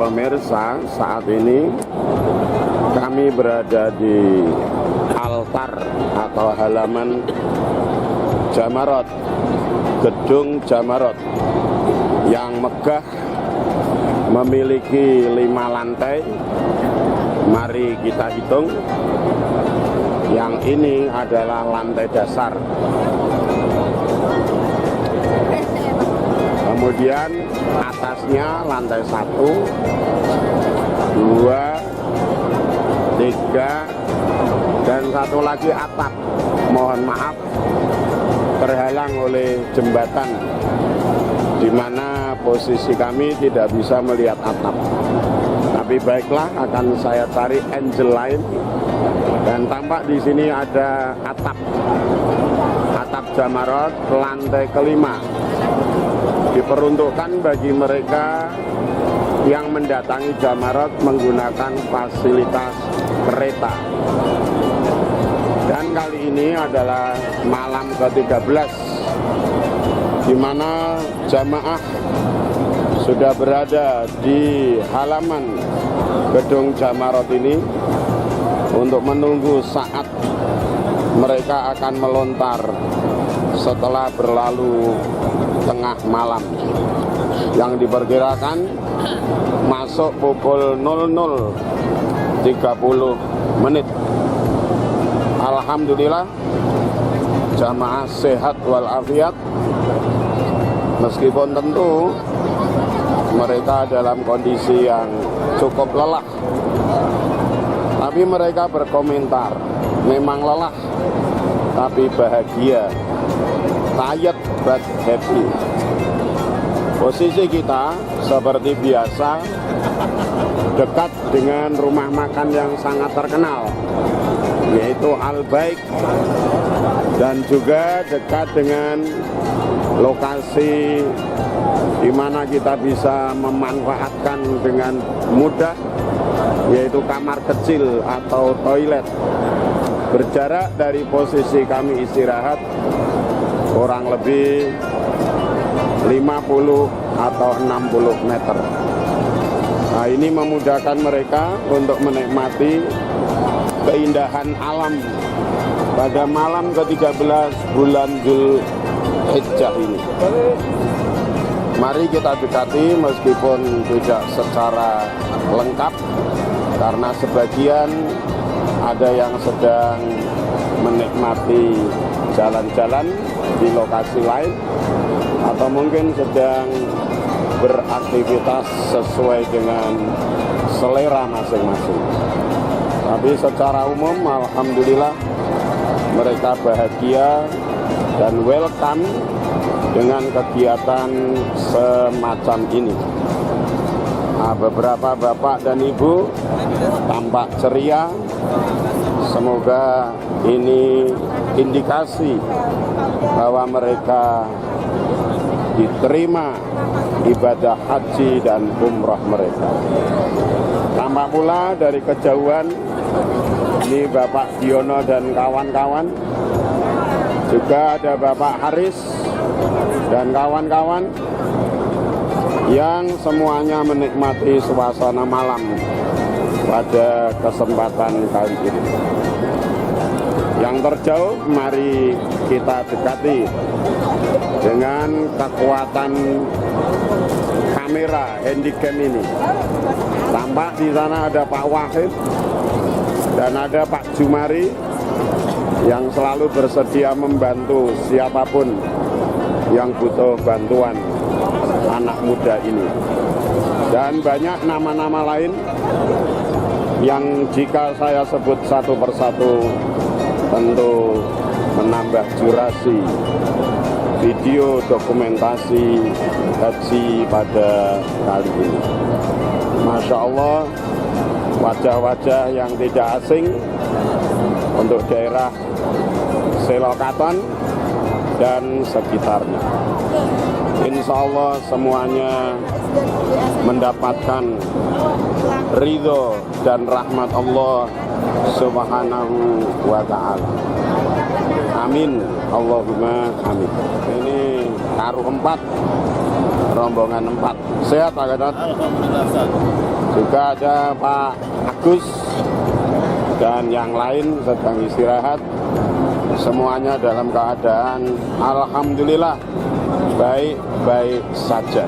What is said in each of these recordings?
pemirsa, saat ini kami berada di altar atau halaman Jamarot, gedung Jamarot yang megah, memiliki 5 lantai. Mari kita hitung. Yang ini adalah lantai dasar. Kemudian atasnya lantai 1, 2, 3, dan satu lagi atap. Mohon maaf, terhalang oleh jembatan, di mana posisi kami tidak bisa melihat atap. Tapi baiklah, akan saya cari angle lain. Dan tampak di sini ada atap Jamarot lantai kelima. Diperuntukkan bagi mereka yang mendatangi Jamarot menggunakan fasilitas kereta. Dan kali ini adalah malam ke-13, di mana jamaah sudah berada di halaman gedung Jamarot ini untuk menunggu saat mereka akan melontar setelah berlalu tengah malam, yang diperkirakan masuk pukul 00.30. Alhamdulillah, jamaah sehat walafiat, meskipun tentu mereka dalam kondisi yang cukup lelah. Tapi mereka berkomentar, memang lelah tapi bahagia, tired but happy. Posisi kita seperti biasa dekat dengan rumah makan yang sangat terkenal, yaitu Al-Baik, dan juga dekat dengan lokasi di mana kita bisa memanfaatkan dengan mudah, yaitu kamar kecil atau toilet. Berjarak dari posisi kami istirahat kurang lebih 50 atau 60 meter. Nah, ini memudahkan mereka untuk menikmati keindahan alam pada malam ke-13 bulan Dzulhijjah ini. Mari kita dekati meskipun tidak secara lengkap, karena sebagian ada yang sedang menikmati jalan-jalan di lokasi lain, atau mungkin sedang beraktivitas sesuai dengan selera masing-masing. Tapi secara umum, alhamdulillah, mereka bahagia dan welcome dengan kegiatan semacam ini. Nah, beberapa bapak dan ibu tampak ceria. Semoga ini indikasi bahwa mereka diterima ibadah haji dan umrah mereka. Tampak pula dari kejauhan, ini Bapak Diono dan kawan-kawan. Juga ada Bapak Haris dan kawan-kawan yang semuanya menikmati suasana malam pada kesempatan kali ini. Yang terjauh, mari kita dekati dengan kekuatan kamera handycam ini. Tampak di sana ada Pak Wahid dan ada Pak Jumari yang selalu bersedia membantu siapapun yang butuh bantuan anak muda ini. Dan banyak nama-nama lain yang jika saya sebut satu persatu tentu menambah durasi video dokumentasi haji pada kali ini. Masya Allah, wajah-wajah yang tidak asing untuk daerah Selokaton dan sekitarnya. Insya Allah semuanya mendapatkan ridho dan rahmat Allah Subhanahu wa ta'ala. Amin, Allahumma amin. Ini karu 4 rombongan 4. Sehat Pak Gatot? Alhamdulillah Ustaz. Juga ada Pak Agus dan yang lain sedang istirahat. Semuanya dalam keadaan alhamdulillah baik-baik saja.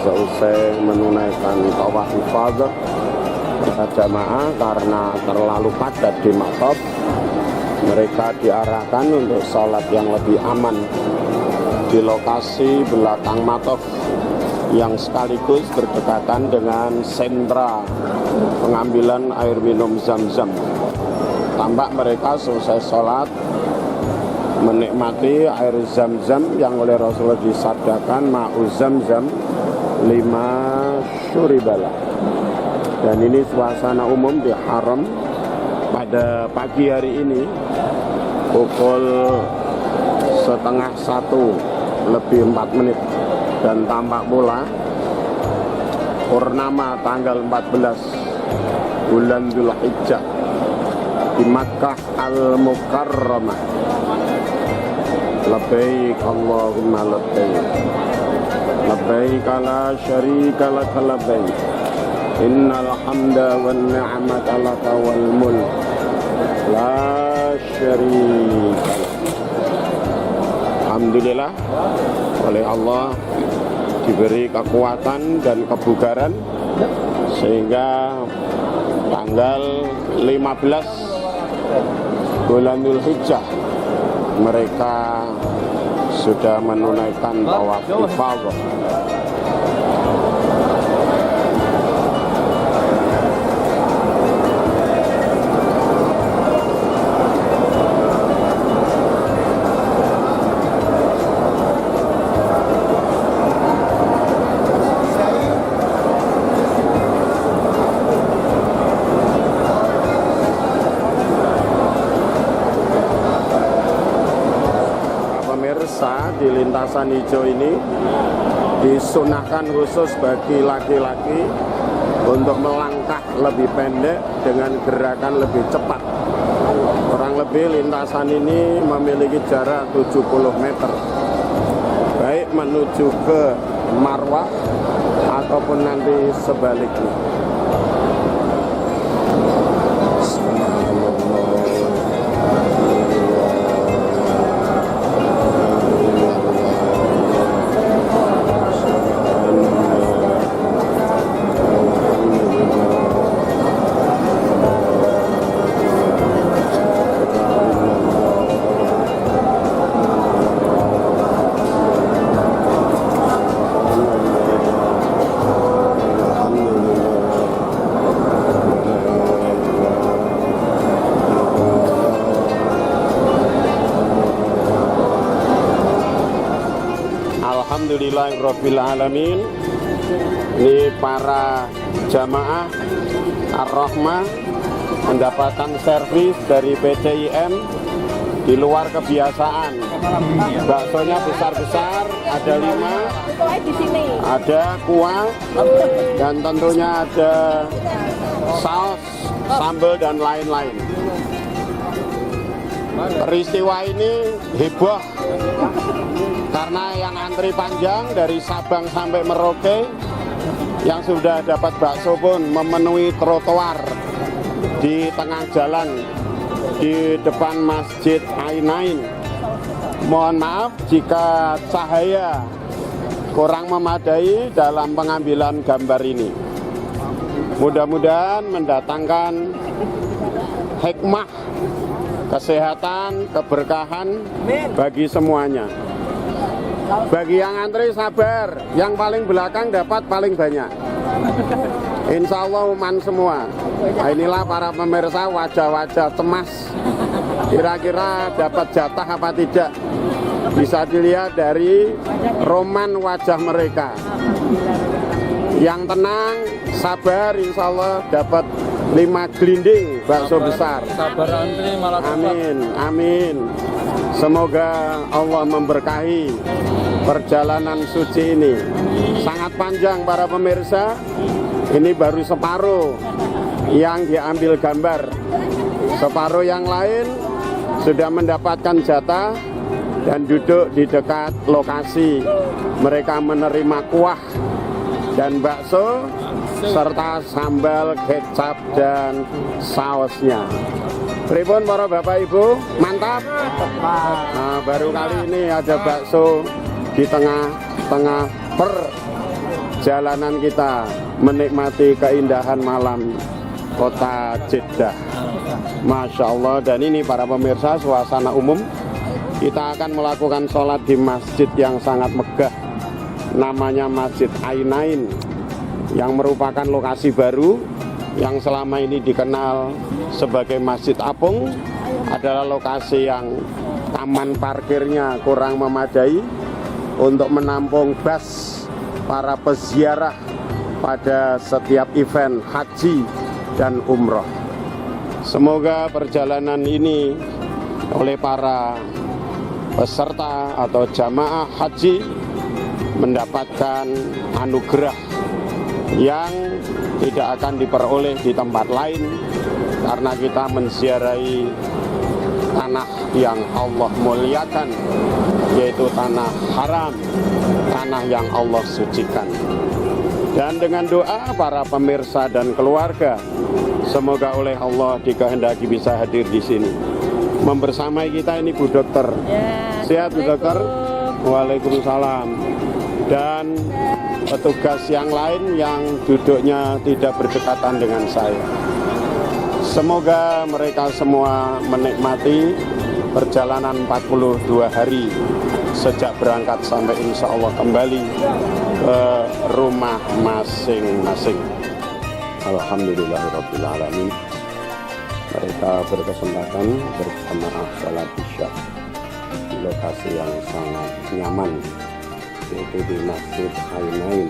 Seusai menunaikan tawaf ifadah jamaah karena terlalu padat di maqam, mereka diarahkan untuk sholat yang lebih aman di lokasi belakang maqam yang sekaligus berdekatan dengan sentra pengambilan air minum Zam-Zam. Tampak mereka selesai sholat menikmati air Zam-Zam yang oleh Rasulullah disabdakan ma'u Zam-Zam 5 syuribala. Dan ini suasana umum di Haram pada pagi hari ini pukul 12:30 lebih 4 menit, dan tampak pula purnama tanggal 14 bulan Dzulhijjah di Makkah Al-Mukarramah. Labbaik Allahumma labbaik, labbaik la syarika lak labbaik, innal hamda wan ni'mata laka wal mulk la syarika. Alhamdulillah, oleh Allah diberi kekuatan dan kebugaran sehingga tanggal 15 bulan Dzulhijjah mereka sudah menunaikan tawaf ifadah. Di lintasan hijau ini disunahkan khusus bagi laki-laki untuk melangkah lebih pendek dengan gerakan lebih cepat. Kurang lebih lintasan ini memiliki jarak 70 meter, baik menuju ke Marwah ataupun nanti sebaliknya. Alhamdulillahirabbil alamin. Ini para jamaah Ar-Rahmah mendapatkan servis dari PCIM di luar kebiasaan. Baksonya besar-besar, ada 5, ada kuah, dan tentunya ada saus, sambal, dan lain-lain. Peristiwa ini heboh karena yang antri panjang dari Sabang sampai Merauke. Yang sudah dapat bakso pun memenuhi trotoar di tengah jalan di depan Masjid Ainain Mohon maaf jika cahaya kurang memadai dalam pengambilan gambar ini. Mudah-mudahan mendatangkan hikmah, kesehatan, keberkahan bagi semuanya. Bagi yang antri sabar, yang paling belakang dapat paling banyak. Insya Allah uman semua. Nah, inilah para pemirsa, wajah-wajah cemas. Kira-kira dapat jatah apa tidak? Bisa dilihat dari roman wajah mereka. Yang tenang, sabar, insya Allah dapat 5 gelinding bakso besar. Sabar antri malah amin, amin. Semoga Allah memberkahi perjalanan suci ini. Sangat panjang para pemirsa. Ini baru separuh yang diambil gambar. Separuh yang lain sudah mendapatkan jatah dan duduk di dekat lokasi. Mereka menerima kuah dan bakso serta sambal, kecap, dan sausnya. Pripun para bapak ibu, mantap? Nah, baru kali ini ada bakso di tengah-tengah perjalanan kita menikmati keindahan malam kota Jeddah. Masya Allah. Dan ini para pemirsa, suasana umum. Kita akan melakukan sholat di masjid yang sangat megah, namanya Masjid Ainain, yang merupakan lokasi baru yang selama ini dikenal sebagai Masjid Apung. Adalah lokasi yang taman parkirnya kurang memadai untuk menampung bus para peziarah pada setiap event haji dan umroh. Semoga perjalanan ini oleh para peserta atau jamaah haji mendapatkan anugerah yang tidak akan diperoleh di tempat lain, karena kita menziarahi tanah yang Allah muliakan, yaitu tanah haram, tanah yang Allah sucikan. Dan dengan doa para pemirsa dan keluarga, semoga oleh Allah dikehendaki bisa hadir di sini. Membersamai kita ini Bu Dokter. Sehat Bu Dokter? Waalaikumsalam. Dan petugas yang lain yang duduknya tidak berdekatan dengan saya. Semoga mereka semua menikmati perjalanan 42 hari sejak berangkat sampai insya Allah kembali ke rumah masing-masing. Alhamdulillahirrabbilalamin. Mereka berkesempatan berjamaah sholat isya di lokasi yang sangat nyaman, yaitu di Masjid Ainain.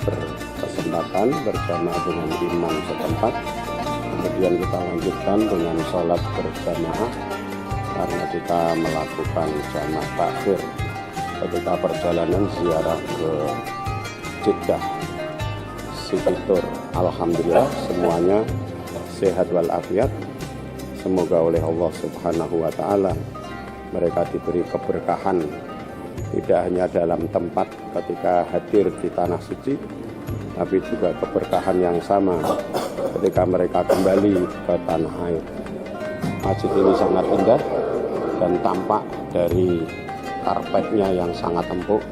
Berkesempatan berjamaah dengan imam setempat. Kemudian kita lanjutkan dengan sholat berjamaah, karena kita melakukan jamaah takhir ketika perjalanan ziarah ke Jeddah City Tour. Alhamdulillah semuanya sehat walafiat. Semoga oleh Allah Subhanahu wa Ta'ala mereka diberi keberkahan, tidak hanya dalam tempat ketika hadir di tanah suci, tapi juga keberkahan yang sama ketika mereka kembali ke tanah air. Masjid ini sangat indah dan tampak dari karpetnya yang sangat empuk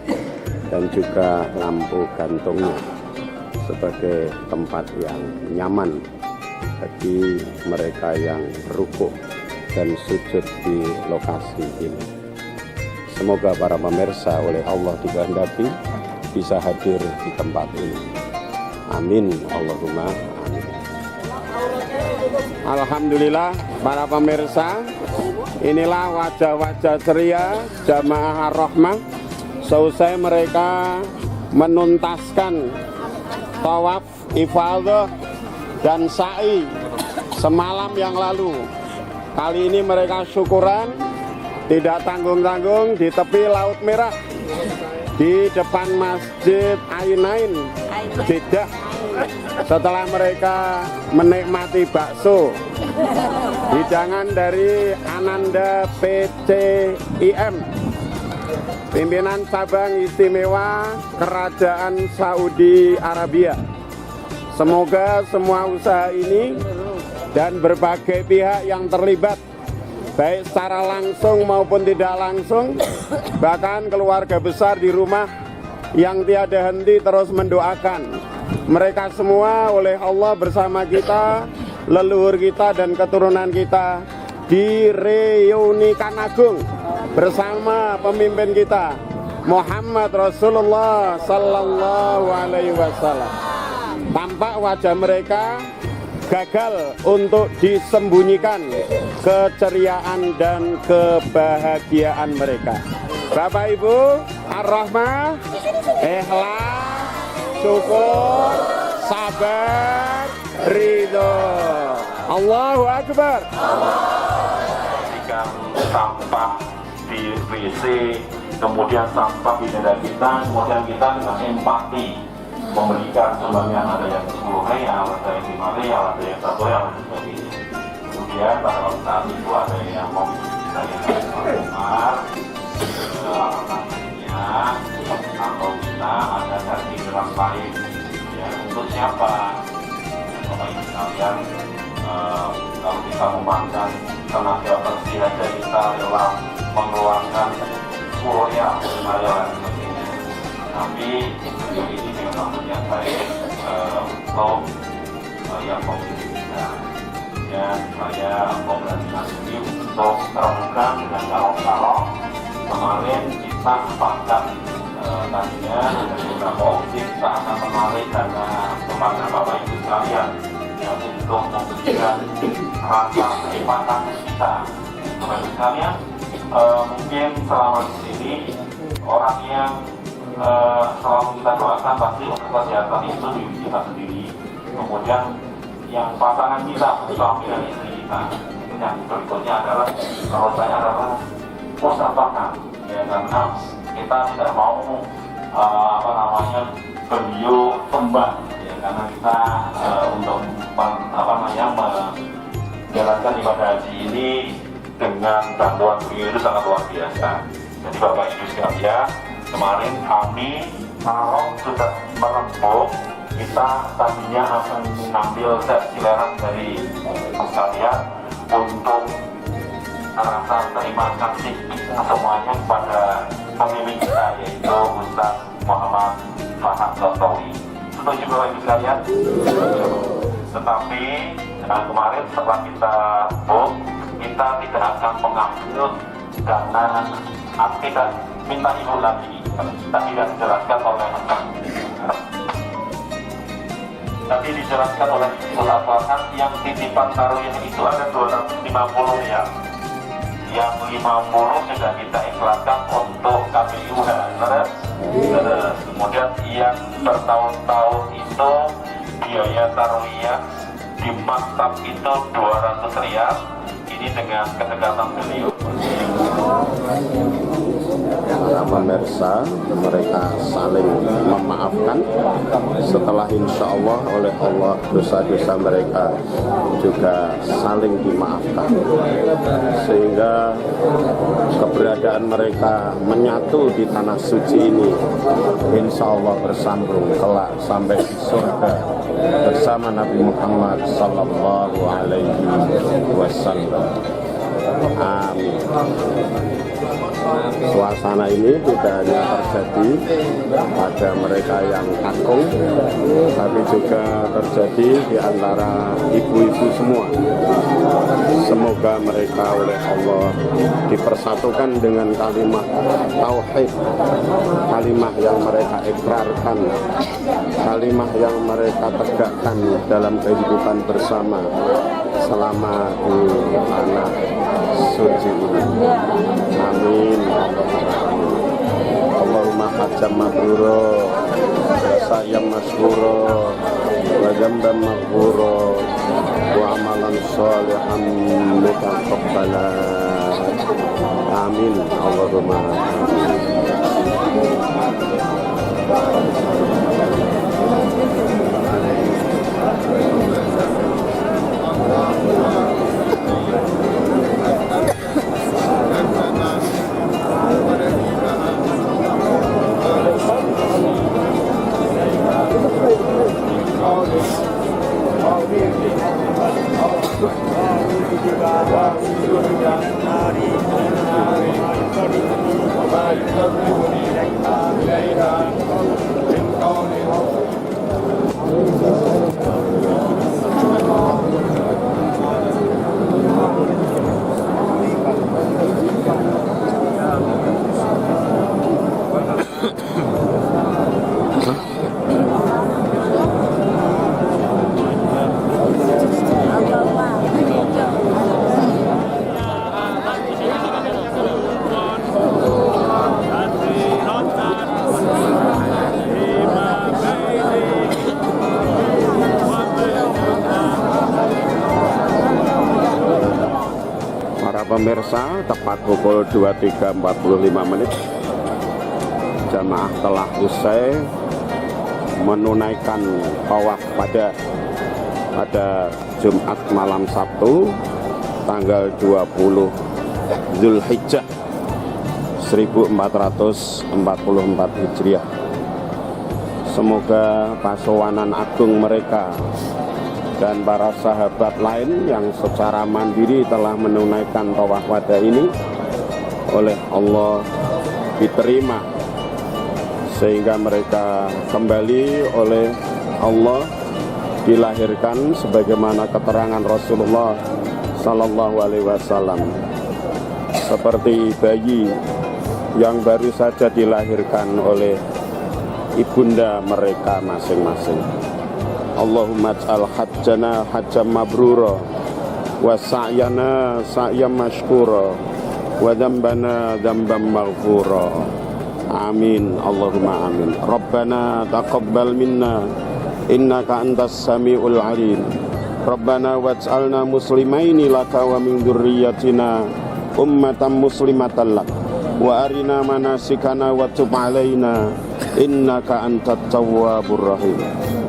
dan juga lampu gantungnya sebagai tempat yang nyaman bagi mereka yang rukuk dan sujud di lokasi ini. Semoga para pemirsa oleh Allah dikehendaki bisa hadir di tempat ini. Amin, Allahumma amin. Alhamdulillah para pemirsa, inilah wajah-wajah ceria jamaah Ar-Rahmah selesai mereka menuntaskan tawaf ifadah dan sa'i semalam yang lalu. Kali ini mereka syukuran tidak tanggung-tanggung di tepi Laut Merah, di depan Masjid Ainain Jeddah. Setelah mereka menikmati bakso hidangan dari Ananda PCIM, pimpinan cabang istimewa Kerajaan Saudi Arabia. Semoga semua usaha ini dan berbagai pihak yang terlibat baik secara langsung maupun tidak langsung, bahkan keluarga besar di rumah yang tiada henti terus mendoakan mereka semua oleh Allah bersama kita, leluhur kita dan keturunan kita direunikan agung bersama pemimpin kita Muhammad Rasulullah Sallallahu Alaihi Wasallam. Tampak wajah mereka gagal untuk disembunyikan keceriaan dan kebahagiaan mereka. Bapak Ibu, ar-rahmah, ikhlas, syukur, sabar, ridho. Allahu Akbar. Jika sampah di WC, kemudian sampah di dada kita, kemudian kita dengan empati memberikan sebagian, ada yang 10 real, ada yang 5 real, ada yang 1 real, dan sebagainya. Kemudian pada waktu saat itu ada yang mau kita yang Umar, alamatnya, atau kita ada versi gerak lain, ya, untuk siapa? Bapak Ibu sekalian, kalau kita memandang tenaga bersih aja kita rela mengeluarkan 10 real, 5 real, dan sebagainya. Tapi beliau ini memang punya baik untuk yang komisi kita, dan saya komunikasi ini untuk terbuka dengan kalau kemarin kita sepakat tadinya ada beberapa opsi kita akan menarik dana kepada Bapak Ibu sekalian ya, untuk memberikan rasa kenikmatan kita. Bapak Ibu sekalian, mungkin selama di sini orang yang selalu kita doakan pasti untuk kesehatan itu diri kita sendiri, kemudian yang pasangan kita, suami dan istri kita. Yang berikutnya adalah kalau saya adalah musafakan, ya, karena kita tidak mau beliau sembah, ya, karena kita untuk menjalankan ibadah haji ini dengan bantuan beliau itu sangat luar biasa. Jadi Bapak Ibu sekalian, kemarin kami kalau sudah merembuk, kita tadinya akan mengambil sileran dari sekalian untuk rasa terima kasih kita semuanya kepada pemimpin kita, yaitu Ustaz Muhammad Fahad Tontowi. Setuju Bapak Ibu sekalian? Tetapi kemarin setelah kita book, kita tidak akan mengambil dana tidak minta ibu lagi, tapi tidak dijelaskan oleh Ustaz yang titipan taruhnya itu ada 250 ya. Yang 50 sudah kita ikhlaskan untuk KPUH, terus kemudian yang bertahun-tahun itu biaya taruhnya di maktab itu 200 riyal. Ini dengan kedekatan beliau. Para pemirsa, mereka saling memaafkan setelah insya Allah oleh Allah dosa-dosa mereka juga saling dimaafkan, sehingga keberadaan mereka menyatu di tanah suci ini insya Allah bersambung kelak sampai di surga bersama Nabi Muhammad Sallallahu Alaihi Wasallam. Amin. Suasana ini tidak hanya terjadi pada mereka yang kagum, tapi juga terjadi di antara ibu-ibu semua. Semoga mereka oleh Allah dipersatukan dengan kalimat tauhid, kalimat yang mereka ikrarkan, kalimat yang mereka tegakkan dalam kehidupan bersama selama di tanah suci ini. Amin. Allahumma hajjam mabruro, sa'yam masyhuro, wa dzamban maghfuro, wa amalan sholihan mutaqabbala. Amin. Allahumma Oh, pemirsa, tepat pukul 23.45 jamaah telah usai menunaikan tawaf pada Jumat malam Sabtu tanggal 20 Zulhijjah 1444 Hijriah. Semoga pasowanan agung mereka dan para sahabat lain yang secara mandiri telah menunaikan tawaf wada ini oleh Allah diterima, sehingga mereka kembali oleh Allah dilahirkan sebagaimana keterangan Rasulullah Sallallahu Alaihi Wasallam, seperti bayi yang baru saja dilahirkan oleh ibunda mereka masing-masing. Allahumma ij'al hajjana hajjam mabrura wa sa'yana sa'yam mashkura wa dzambana dzamban maghfura. Amin, Allahumma amin. Rabbana taqabbal minna innaka antas samiul alim. Rabbana waj'alna muslimaini laka wa min dzurriyyatina ummatan muslimatan lak wa arina manasikana wa tub alaina innaka antat tawwabur rahim.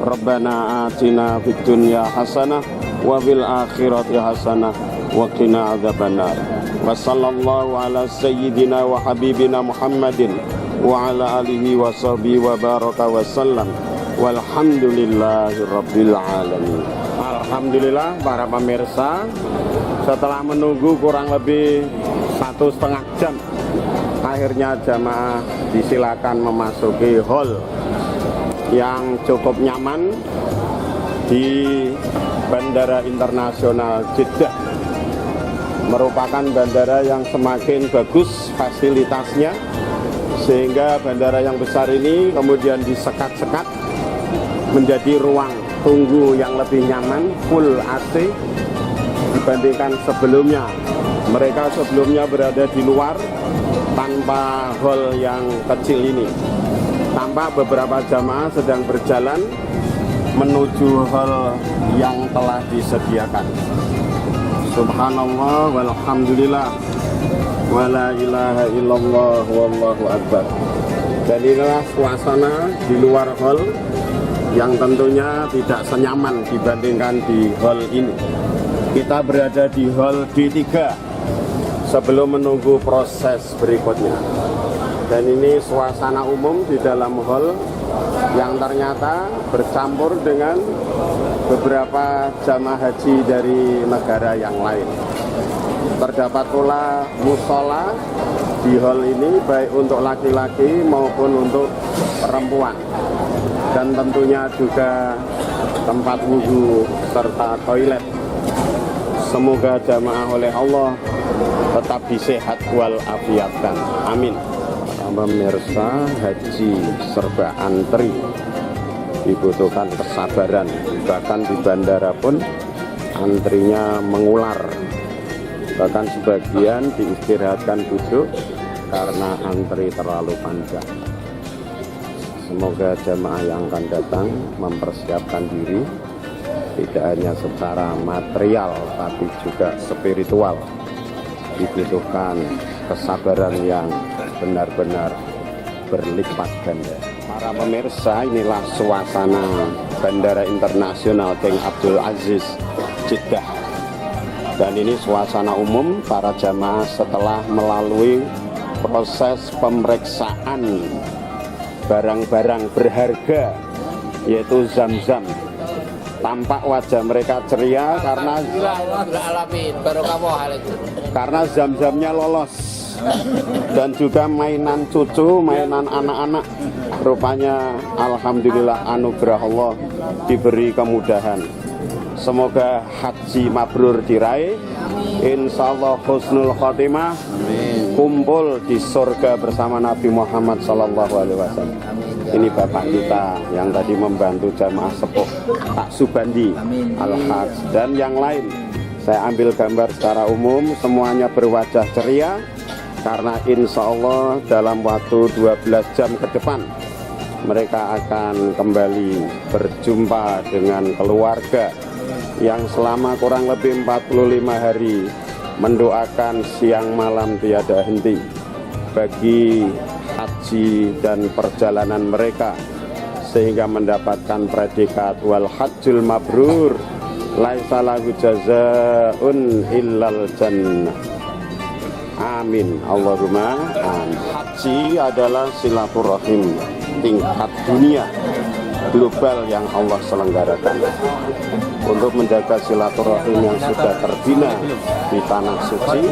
Rabbana atina fid dunya hasanah wa fil akhirati hasanah wa qina adzabannar. Wa sallallahu ala sayyidina wa habibina Muhammadin wa ala alihi wa sahbihi wa baraka wa sallam. Walhamdulillahi rabbil alamin. Alhamdulillah para pemirsa, setelah menunggu kurang lebih 1,5 jam, akhirnya jamaah disilakan memasuki hall yang cukup nyaman di Bandara Internasional Jeddah. Merupakan bandara yang semakin bagus fasilitasnya, sehingga bandara yang besar ini kemudian disekat-sekat menjadi ruang tunggu yang lebih nyaman, full AC dibandingkan sebelumnya. Mereka sebelumnya berada di luar tanpa hall yang kecil ini. Tampak beberapa jamaah sedang berjalan menuju hall yang telah disediakan. Subhanallah walhamdulillah wala ilaha illallah wallahu akbar. Dan inilah suasana di luar hall yang tentunya tidak senyaman dibandingkan di hall ini. Kita berada di hall D3 sebelum menunggu proses berikutnya. Dan ini suasana umum di dalam hall yang ternyata bercampur dengan beberapa jamaah haji dari negara yang lain. Terdapat pula musola di hall ini, baik untuk laki-laki maupun untuk perempuan. Dan tentunya juga tempat wudhu serta toilet. Semoga jamaah oleh Allah tetap disehat walafiatkan. Amin. Pemirsa, haji serba antri, dibutuhkan kesabaran. Bahkan di bandara pun antrinya mengular. Bahkan sebagian diistirahatkan duduk karena antri terlalu panjang. Semoga jamaah yang akan datang mempersiapkan diri, tidak hanya secara material tapi juga spiritual. Dibutuhkan kesabaran yang benar-benar berlipat ganda. Para pemirsa, inilah suasana Bandara Internasional King Abdul Aziz Jeddah. Dan ini suasana umum para jamaah setelah melalui proses pemeriksaan barang-barang berharga, yaitu zam-zam. Tampak wajah mereka ceria karena zam-zamnya lolos. Dan juga mainan cucu, mainan anak-anak, rupanya alhamdulillah anugerah Allah diberi kemudahan. Semoga haji mabrur diraih, insyaallah husnul khotimah, kumpul di surga bersama Nabi Muhammad SAW. Ini bapak kita yang tadi membantu jamaah sepuh, Pak Subandi Al-Haj, dan yang lain. Saya ambil gambar secara umum, semuanya berwajah ceria, karena insya Allah dalam waktu 12 jam ke depan mereka akan kembali berjumpa dengan keluarga yang selama kurang lebih 45 hari mendoakan siang malam tiada henti bagi haji dan perjalanan mereka, sehingga mendapatkan predikat wal hajjul mabrur laisa lahu jazaa'un illal jannah. Amin, Allahumma amin. Haji adalah silaturahim tingkat dunia global yang Allah selenggarakan untuk menjaga silaturahim yang sudah terbina di tanah suci.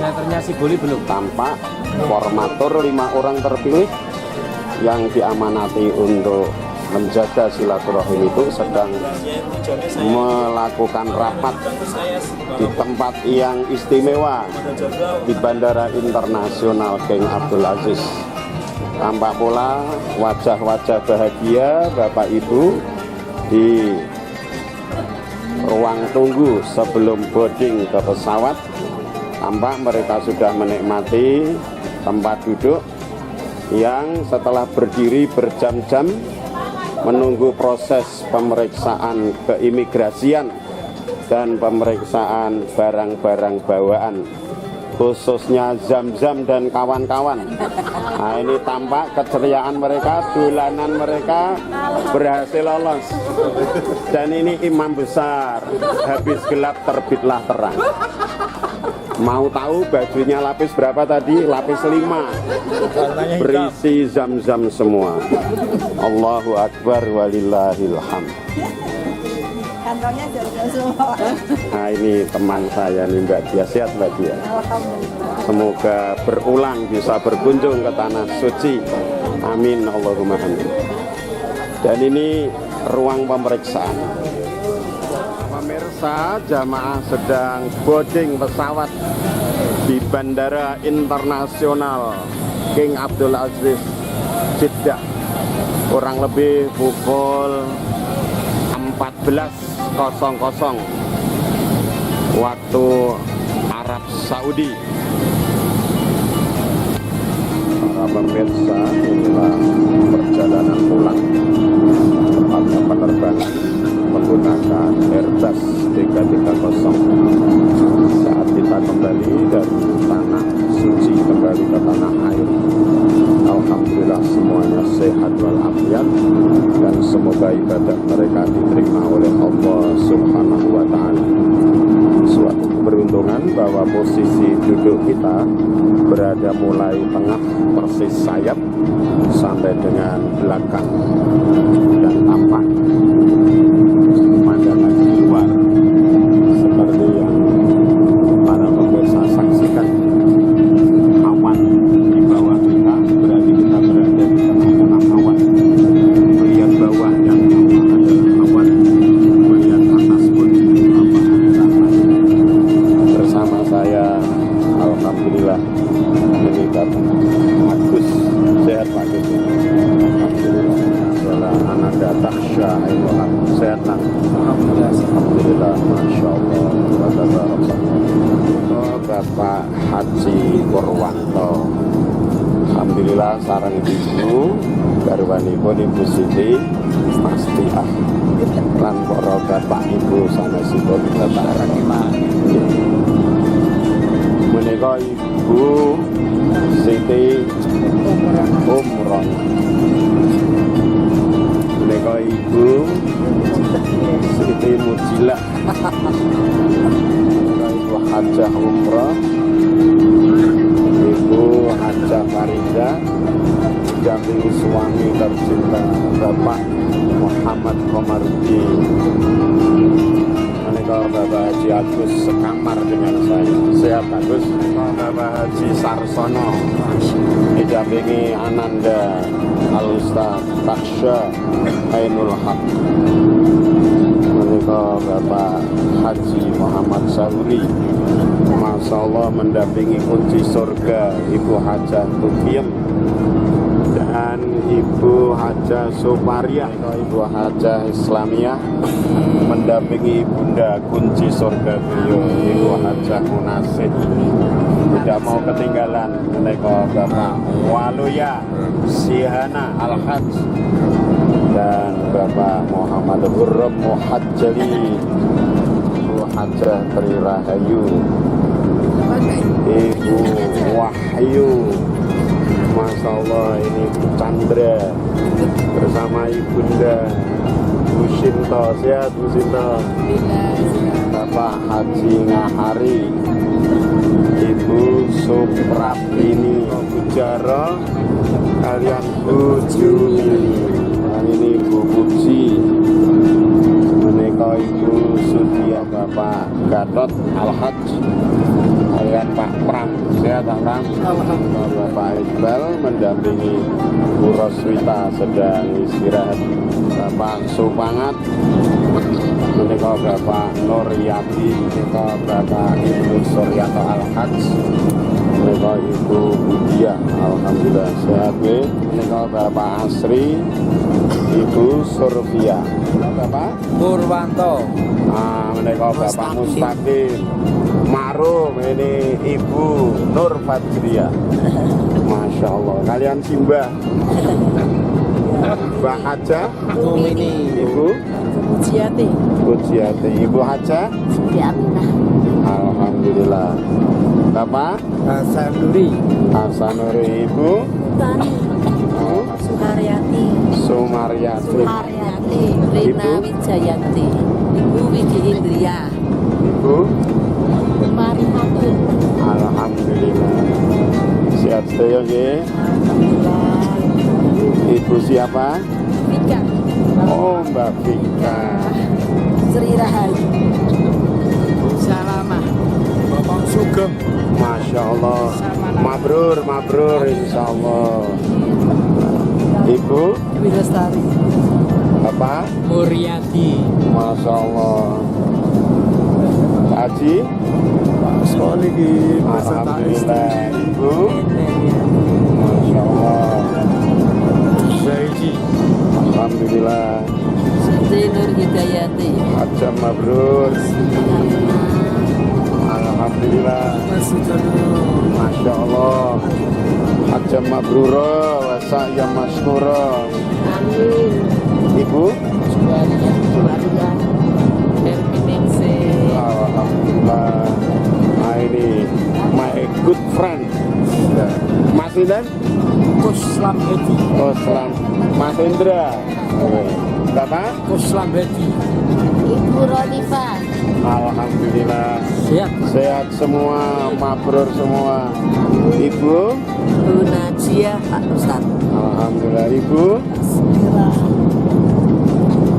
Tampak formatur 5 orang terpilih yang diamanati untuk menjaga silaturahim itu sedang melakukan rapat di tempat yang istimewa di Bandara Internasional King Abdul Aziz. Tampak pula wajah-wajah bahagia Bapak Ibu di ruang tunggu sebelum boarding ke pesawat. Tampak mereka sudah menikmati tempat duduk yang setelah berdiri berjam-jam menunggu proses pemeriksaan keimigrasian dan pemeriksaan barang-barang bawaan, khususnya Zam-Zam dan kawan-kawan. Nah, ini tampak keceriaan mereka, dolanan mereka berhasil lolos. Dan ini imam besar, habis gelap terbitlah terang. Mau tahu bajunya lapis berapa tadi? Lapis 5, berisi Zam-Zam semua. Allahu Akbar walillahil hamd. Kantongnya jauh semua. Nah, ini teman saya nih Mbak Dia, sehat Mbak Dia? Semoga berulang bisa berkunjung ke tanah suci. Amin, Allahumma amin. Dan ini ruang pemeriksaan. Pemirsa, jamaah sedang boarding pesawat di Bandara Internasional King Abdul Aziz Jeddah. Kurang lebih pukul 14.00 waktu Arab Saudi. Para pemirsa, inilah perjalanan pulang, tepatnya penerbangan menggunakan Airbus 330 saat kita kembali dari tanah suci kembali ke tanah air. Alhamdulillah semuanya sehat walafiat dan semoga ibadah mereka diterima oleh Allah Subhanahu wa Ta'ala. Suatu keberuntungan bahwa posisi duduk kita berada mulai tengah persis sayap sampai dengan belakang, dan tampak pemandangan di luar seperti yang para pemirsa saksikan. Awan di bawah kita, berarti kita berada di tengah-tengah awan. Melihat bawah yang adalah awan, melihat atas pun adalah awan. Bersama saya, alhamdulillah, ini Pak Gus. Sehat Pak Gus? Alhamdulillah. Adalah Ananda Taksha Ainullah. Sehat nak? Alhamdulillah, Masya Allah. Bapak Haji Purwanto, alhamdulillah sarang ibu garwanipun Ibu Siti Mastiah lan para bapak ibu sanesipun Bapak Rahimah. Menika Ibu Siti Umron, menika Ibu Siti Mujilah, Ibu Hajah Umrah, Ibu Hajah Farida, didampingi suami tercinta Bapak Muhammad Komarudin. Menika Bapak Haji Agus sekamar dengan saya. Sehat Agus? Bapak Haji Sarsono didampingi Ananda Al-Ustaz Taksha Ainul Haq. Menika Bapak Haji Muhammad Sahuri, Masya Allah, mendampingi kunci surga Ibu Hajah Tukiem dan Ibu Hajah Supariah, Ibu Hajah Islamiyah, mendampingi Bunda kunci surga beliau Ibu Hajah Munasih. Tidak mau ketinggalan menika Bapak Waluya Sihana Al-Hajj dan Bapak Muhammad Hurram Muhajjali, Ibu Hajah Tri Rahayu. Ibu Wahyu, Masya Allah, ini Bu Chandra bersama Ibunda Bu Sinto. Sehat Bu Sinto. Bapak Haji Ngahari, Ibu Supraptini, Bu Jaro, kalian Bu Juni, dan ini Bu Puji, menikah Ibu Sudia, Bapak Gatot Al-Haj, kalian Pak Pram. Sehat Pak Pram. Bapak Iqbal mendampingi Bu Roswita sedang istirahat. Bapak Supangat, menikah Bapak Nuryati, menikah Bapak Ibu Suryato Al-Haj, menikah Ibu Budia, alhamdulillah sehat. Menikah Bapak Asri, Ibu Survia, Bapak Purwanto, menikah Bapak Mustaqim, Marum, ini Ibu Nur Fadria. Masya Allah, kalian Simbah. Mbak Haja, Ibu Pujiati. Pujiati, Ibu Haja, Aminah. alhamdulillah. Bapak Hasanuri, Hasanuri, Ibu Tani. Suharyati. Sumaryati, Suharyati. Rina Wijayanti. Ibu Widi Indria. Ibu Marihatun. alhamdulillah. Sehat sedaya nggih. Alhamdulillah. Ibu siapa? Vika. Oh, Mbak Vika. Sri Rahayu. Salamah, Bapak Sugeng, Masya Allah. Mabrur, mabrur insya Allah. Ibu Wilestari. Bapak Muryati, Masya Allah. Pak Haji, alhamdulillah. Ibu Masya Allah. Zaiji, Alhamdulillah. Siti Nur Hidayati. Haja mabrur. Alhamdulillah. Masya Allah. Haja mabrura wa sa'ya masykura. Amin. Ibu Juwaria. Herminingse. alhamdulillah. Nah ini my good friend. Mas Indan? Kuslam Hedi, Oh, selam. Mas Indra. Bapak? Kuslam Hedi, Ibu Rodifa. Alhamdulillah. sehat, Sehat semua, mabrur semua. Ibu? Bu Najia. Pak Ustad. Alhamdulillah. Ibu?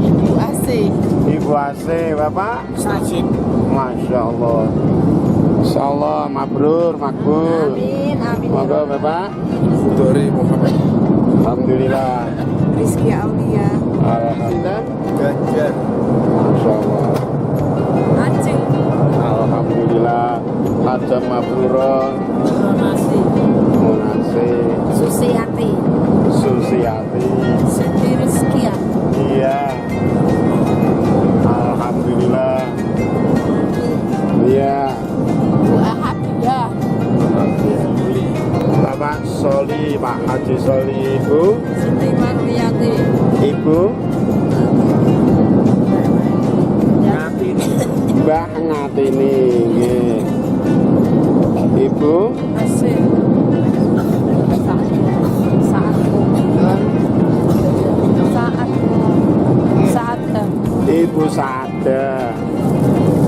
Ibu Asih. Ibu Ase. Bapak? Sajid, Masya Allah. Insya Allah mabrur, makbul. Amin. Amin. Monggo Bapak. Dori Muhammad, Alhamdulillah. Rizky Aulia. Alhamdulillah. Ganjar, Masya Allah. Aceh. Alhamdulillah. Haja mabrura. Ronasi. Munasi. Susiati. Susiati. Siti Rizkia. Iya. Alhamdulillah. Iya. Bu Ahadiyah. Bapak Soli, Pak Haji Soli, Ibu. Siti Marwiyati. Ibu. Ngatini, Mbah Ngatini. Nggih. Ibu. Asih. Saat. Ibu Sada.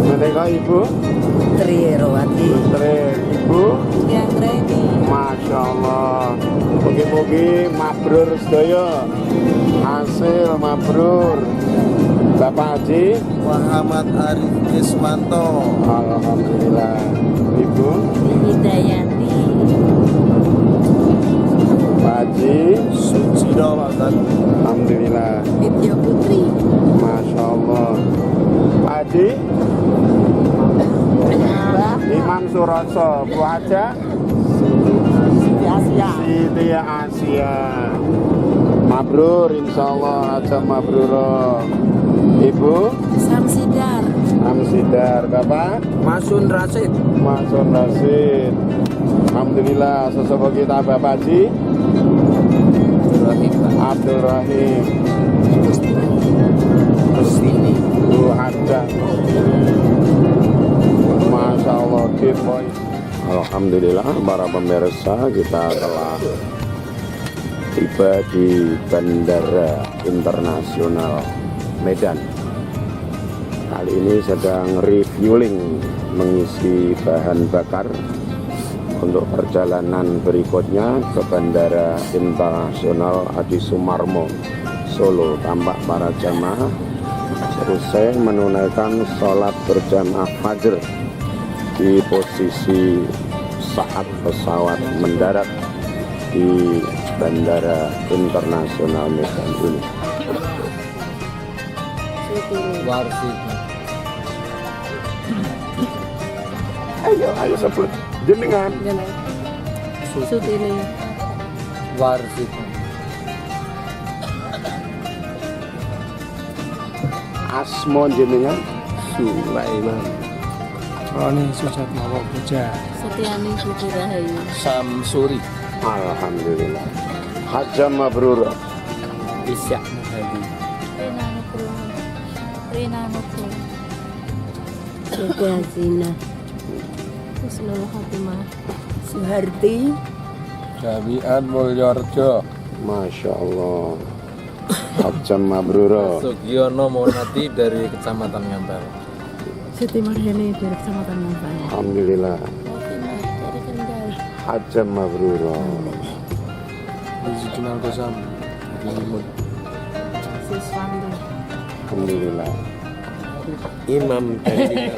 Menika Ibu. Tri Rowati. Putri. Ibu. Yang ready. Masya Allah. Mugi-mugi mabrur sedaya. Hasil mabrur. Bapak Haji. Muhammad Arif Kismanto, Alhamdulillah. Ibu. Hidayati. Pak Haji. Sucino Watan, Alhamdulillah. Vidya Putri. Masya Allah. Pak Haji. Mbah. Imam Suroso. Bu Haja. Siti Asia. Siti Asia. Mabrur insyaallah. Haja mabruro. Ibu Samsidar. Amsidar. Bapak Masun Rasid, Masun Rasid. Alhamdulillah. Sesepuh kita Bapak Haji Abdul Rahim. Bu Haja. Masya Allah. Good boy. Alhamdulillah para pemirsa, kita telah tiba di Bandara Internasional Medan. Kali ini sedang refueling, mengisi bahan bakar untuk perjalanan berikutnya ke Bandara Internasional Adi Sumarmo Solo. Tampak para jamaah selesai menunaikan sholat berjamaah Fajr di posisi saat pesawat mendarat di Bandara Internasional Medan ini. Warsip. Ayo sebut jenengan. Sutini. Warsip. Asmo jenengan. Sulaiman. Roni Susatmawa Puja. Setiani Putri Rahayu. Samsuri. Alhamdulillah. Hajjam mabrur. Isyak Muhadi. Rina Nukru. Siti Hasina. Husnul Khotimah. Suharti. Jami'an Mulyorjo. Masya Allah. Hajjam mabrur. Sugiono Monati dari Kecamatan Ngampel. Siti Marheni dari Kecamatan Ngampel. Alhamdulillah. Khotimah dari Kendal. Hajjam mabrur. Rizkinal Kosam. Limut. Siswandi. Alhamdulillah. Imam dari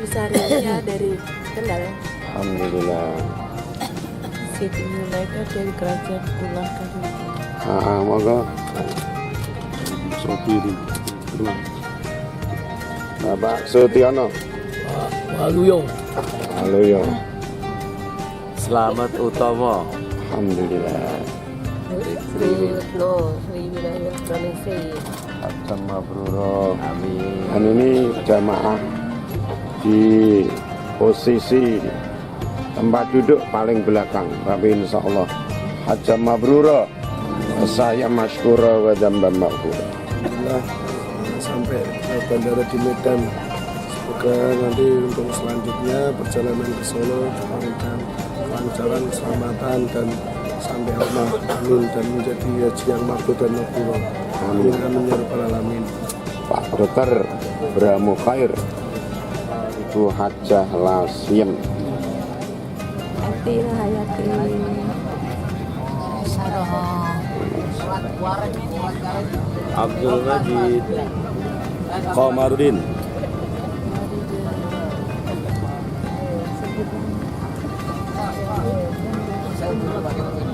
Bisaria dari Kendal. Alhamdulillah. Siti Yulaika dari Kerajaan Pulau Kaduna. Moga Sopiri. Bapak Sutiono. Waluyo. Halo yo. Selamat Utomo. Alhamdulillah. Sutno, Sri Wilayah Indonesia. Hajjam mabrur. Amin. Dan ini jamaah di posisi tempat duduk paling belakang, tapi insya Allah hajjam mabrur, saya masykurah wa dzamban maghfurah. Alhamdulillah sampai ke bandara di Medan. Semoga nanti untuk selanjutnya perjalanan ke Solo diberikan kelancaran, keselamatan dan sampai Allah. Amin. Dan menjadi haji yang makbul dan mabrur. Amin. Amin ya rabbal alamin. Pak Dokter Bramu Khair, Ibu Hajah Lasiem. Ati Rahayati. Abdul Majid. Komarudin.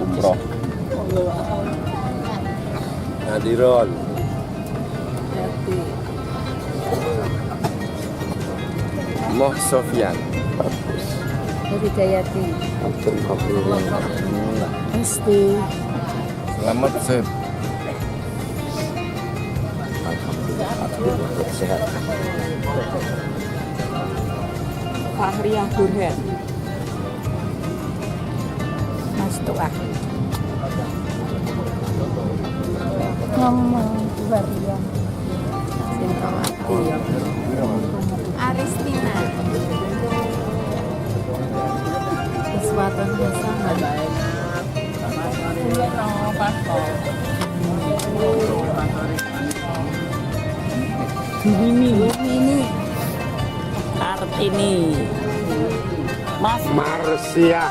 Umroh. Nadiron. Yati. Moh Sofyan. Dari Jayati. Hajjam mabrur. Esti. Selamat Sep. Sehat. Fahriah Burhan. Mas Tuah. Ngomong Fahriah. Sintawati. Aristina. Iswatun Hasanah. Ini Kartini. Mas Marsia.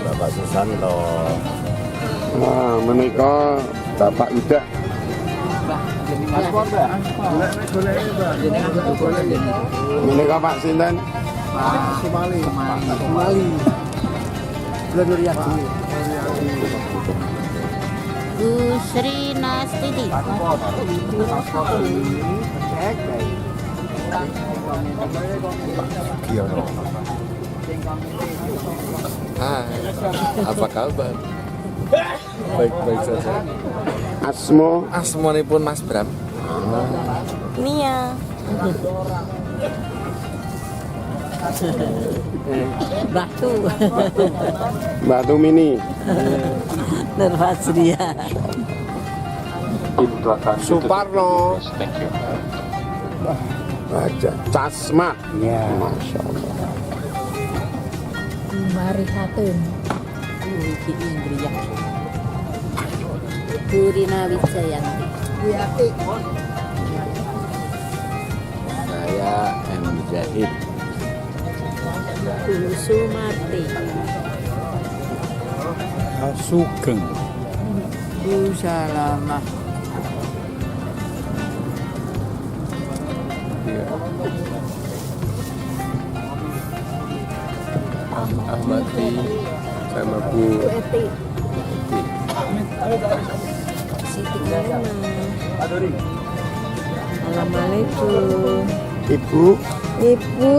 Bapak Susanto. Nah, menikah Bapak Ida. Menikah Pak Sinten. Somali. Bu Sri Nastiti. Giono. Apa kabar? Baik-baik saja. Asmo. Asmonipun Mas Bram. Nia. Batu. Batu Mini. Nervasria. Suparno. Baca Casmat. Ya. Masya Allah. Mari hatun. Iki Indriya. Purina Wijayanti. Saya M. Zahid. Sumarti. Sugeng. Salamah. Ahmadi sama Bu Eti. Siti Karima. Assalamualaikum. Ibu. Ibu.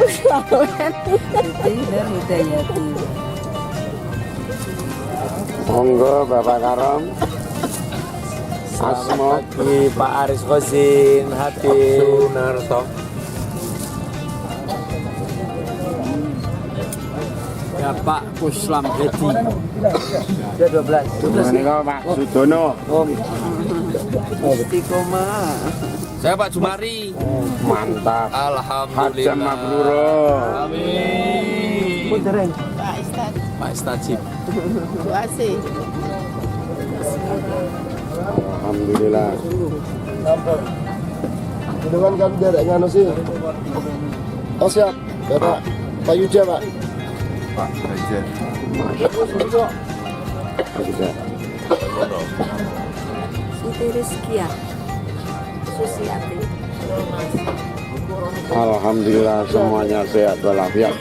Siti dan Hidayati. Monggo Bapak Karom. Asmo. pagi Pak Aris Kosin hadir. Sunarto. Ya Pak Kuslam Hedi. Ya 12. Menika Pak Sudono. Istiqomah. Saya Pak Jumari. Mantap. Alhamdulillah. Hajam Mabruro. Amin. Pak Istad. Pak Istajib. Bu Asih. Alhamdulillah. Dengan kan jarak nganu sih. Oh siap, Bapak Pak Yuja Pak. Pak Raja. Siti Rizkia. Susiati. Alhamdulillah semuanya sehat walafiat.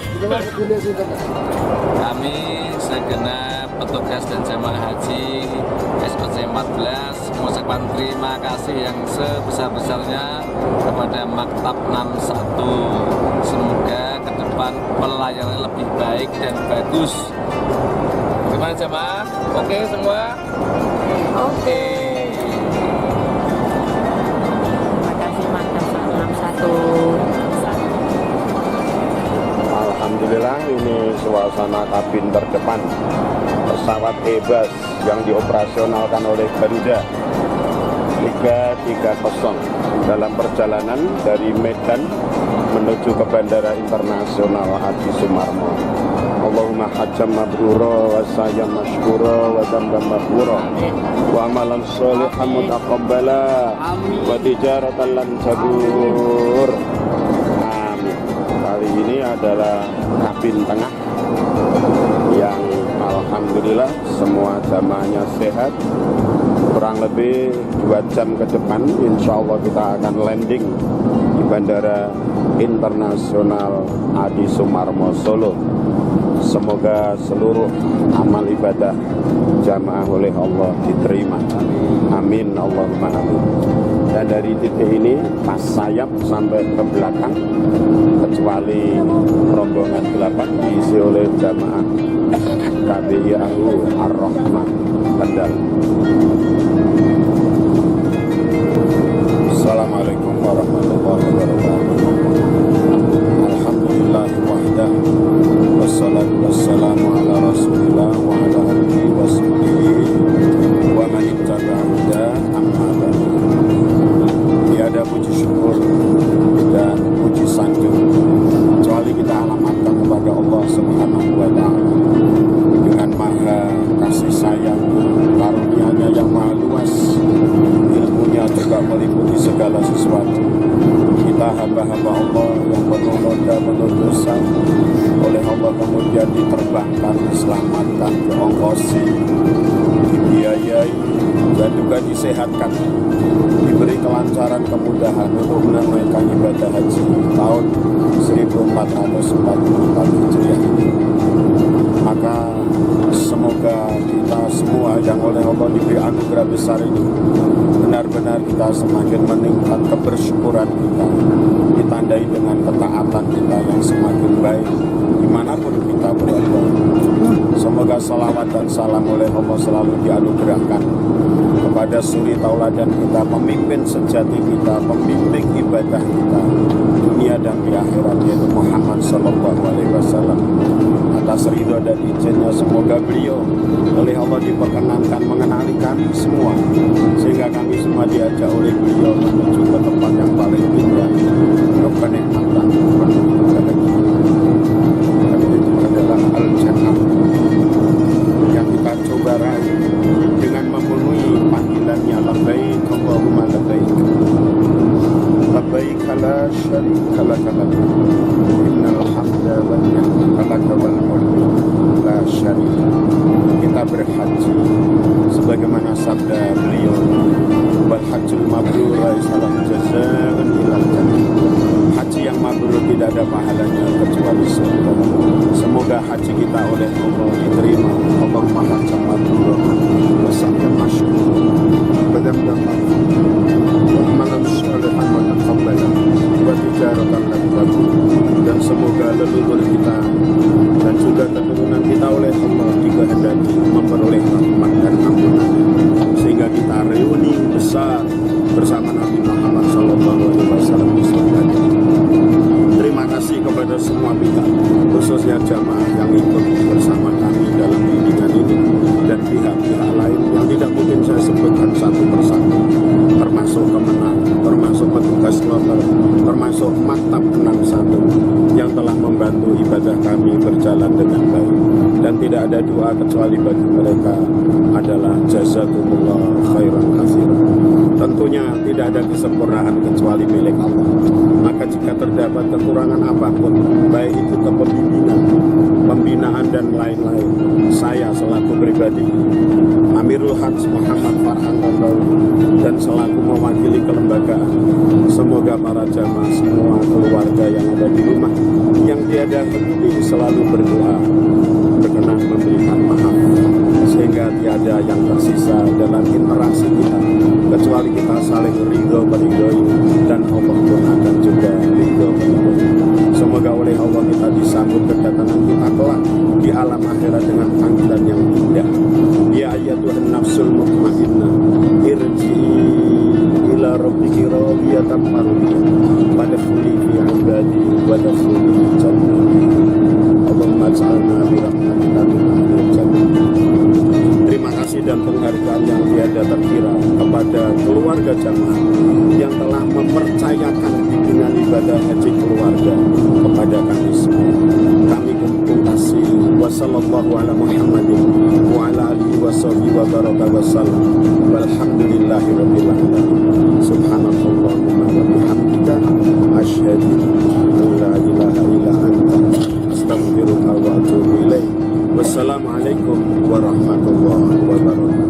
Kami segenap petugas dan jamaah haji SOC 14 mengucapkan terima kasih yang sebesar-besarnya kepada Maktab 61. Semoga ke depan pelayanan lebih baik dan bagus. Gimana jamaah? Oke semua? Oke. Terima kasih Maktab 61. Alhamdulillah ini suasana kabin terdepan pesawat Airbus yang dioperasionalkan oleh Garuda 330 dalam perjalanan dari Medan menuju ke Bandara Internasional Haji Sumarmo. Allahumma hajjam mabrura wa sayyam mashkura wa dzamban maghfura wa amalan sholihan mutaqabbala wa tijaratan lan tabur. Amin. Kali ini adalah kabin tengah yang alhamdulillah semua jamaahnya sehat. Kurang lebih 2 jam ke depan insya Allah kita akan landing di Bandara Internasional Adi Sumarmo Solo. Semoga seluruh amal ibadah jamaah oleh Allah diterima. Amin Allahumma amin. Dan dari titik ini pas sayap sampai ke belakang kecuali rombongan 8 diisi oleh jamaah KBI AU Ar-Rahman Kendal. Assalamualaikum warahmatullahi wabarakatuh. Alhamdulillah wahdah wassalatu wassalamu ala rasulillah wa ala alihi wa sahbihi wa man ittaba'a amma ba'du. Tiada puji syukur dan puji sanjung kecuali kita alamatkan kepada Allah Subhanahu wa ta'ala dengan maha kasih sayang, karunia-Nya yang maha luas, ilmunya juga meliputi segala sesuatu. Kita hamba-hamba Allah yang penuh noda, penuh dosa, oleh Allah kemudian diterbangkan, diselamatkan, diongkosi, dibiayai, dan juga disehatkan, diberi kelancaran, kemudahan untuk menunaikan ibadah haji tahun 1444 Hijriah ini. Maka semoga kita semua yang oleh Allah diberi anugerah besar ini benar-benar kita semakin meningkat kebersyukuran kita, ditandai dengan ketaatan kita yang semakin baik dimanapun kita berada. Semoga salawat dan salam oleh Allah selalu dianugerahkan kepada suri tauladan kita, pemimpin sejati kita, pembimbing ibadah kita dunia dan di akhirat, yaitu Muhammad SAW, atas atas ridho dan izinnya semoga beliau oleh Allah diperkenankan mengenali kami semua, sehingga kami semua diajak oleh beliau menuju ke tempat yang paling indah, ke kenikmatan itu adalah Al-Jannah yang kita coba raih dengan memenuhi panggilannya labbaik Allahumma labbaik labbaik la syarika laka labbaik innal hamda wan ni'mata laka wal mulku la syarika. Kita berhaji sebagaimana sabda beliau, wal hajjul mabrur laisa lahu jazaa'un illa jannah. Haji yang mabrur tidak ada pahalanya kecuali surga. Semoga haji kita oleh Allah diterima. Allahumma hajjan mabrur wa sa'yan masykur wa dhanban maghfur wa amalan shalihan wa taqabbalan wa tijaratan lan tabur. Dan semoga leluhur kita dan juga keturunan kita oleh Allah dikehendaki memperoleh rahmat dan ampunan, sehingga kita reuni besar bersama Nabi Muhammad SAW. Terima kasih kepada semua pihak, khususnya jamaah yang ikut bersama kami dalam bimbingan ini, dan pihak-pihak lain yang tidak mungkin saya sebutkan satu persatu, termasuk Kemenang, termasuk petugas kloter, termasuk Maktab 61 yang telah membantu ibadah kami berjalan dengan baik. Dan tidak ada doa kecuali bagi mereka adalah jazakumullah khairan katsiran. Tentunya tidak ada kesempurnaan kecuali milik Allah. Maka jika terdapat kekurangan apapun, baik itu kepemimpinan, pembinaan dan lain-lain, saya selaku pribadi Amirul Hajj Muhammad Farhan Tandawi dan selaku mewakili kelembagaan, semoga para jamaah semua keluarga yang ada di rumah yang tiada henti selalu berdoa berkenan memberikan maaf, sehingga tiada yang tersisa dalam interaksi kita kecuali kita saling ridho meridhoi, dan Allah pun akan juga ridho meridhoi. Semoga oleh Allah kita disambut kedatangan kita kelak di alam akhirat dengan panggilan yang indah. Ya ayyatuhan nafsul mutmainnah irji'i ila rabbiki radiyatan mardiyah wadkhuli fi ibadi wadkhuli jannah. Allahumma ij'alna bi rahmatika min ahlil jannah. Terima kasih dan penghargaan yang tiada terkira kepada keluarga jamaah yang telah mempercayakan bimbingan ibadah haji keluarga kepada kami semua. Kami kasih. Wassallallahu ala Muhammadin wa ala alihi wa sahbihi wa baraka wa sallam. Walhamdulillahi rabbil alamin. Subhanallahumma wa bihamdika asyhadu an la ilaha illa anta astaghfiruka wa atubu ilaik. Wassalamualaikum warahmatullahi wabarakatuh.